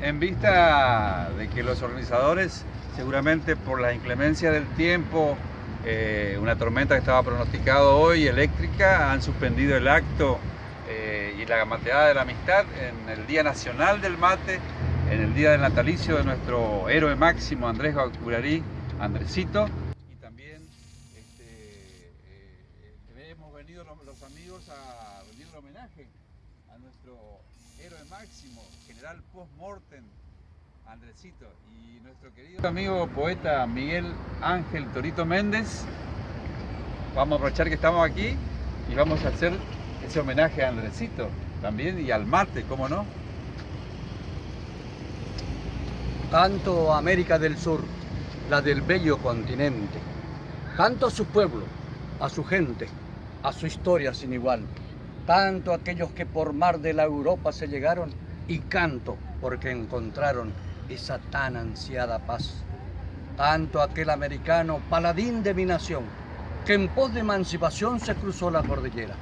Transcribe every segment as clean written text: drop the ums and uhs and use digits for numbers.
En vista de que los organizadores, seguramente por la inclemencia del tiempo, una tormenta que estaba pronosticado hoy, eléctrica, han suspendido el acto y la mateada de la amistad en el Día Nacional del Mate, en el día del natalicio de nuestro héroe máximo, Andrés Guaurarí, Andresito. Y también hemos venido los amigos a rendir el homenaje a nuestro héroe máximo, general post-mortem, Andresito, y nuestro querido amigo poeta Miguel Ángel Torito Méndez. Vamos a aprovechar que estamos aquí y vamos a hacer ese homenaje a Andresito también y al mate, ¿cómo no? Canto a América del Sur, la del bello continente. Canto a su pueblo, a su gente, a su historia sin igual. Canto a aquellos que por mar de la Europa se llegaron y canto porque encontraron esa tan ansiada paz. Canto a aquel americano, paladín de mi nación, que en pos de emancipación se cruzó la cordillera.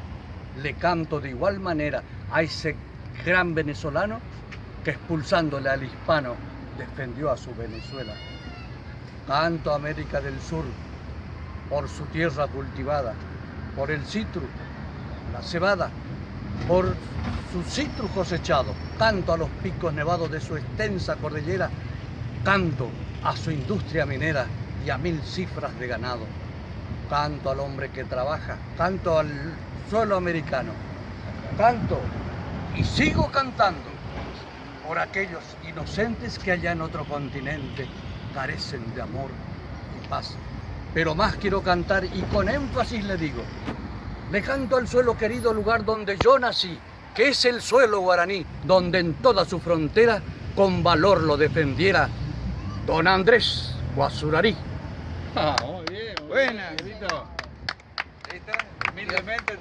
Le canto de igual manera a ese gran venezolano que expulsándole al hispano defendió a su Venezuela. Canto a América del Sur por su tierra cultivada, por el citru, la cebada, por su citru cosechado. Canto a los picos nevados de su extensa cordillera. Canto a su industria minera y a 1000 cifras de ganado. Canto al hombre que trabaja, canto al suelo americano. Canto y sigo cantando por aquellos inocentes que allá en otro continente carecen de amor y paz. Pero más quiero cantar y con énfasis le digo, le canto al suelo querido, lugar donde yo nací, que es el suelo guaraní, donde en toda su frontera con valor lo defendiera don Andrés Guaurarí. Muy bien, buena, Grito. Ahí está, humildemente.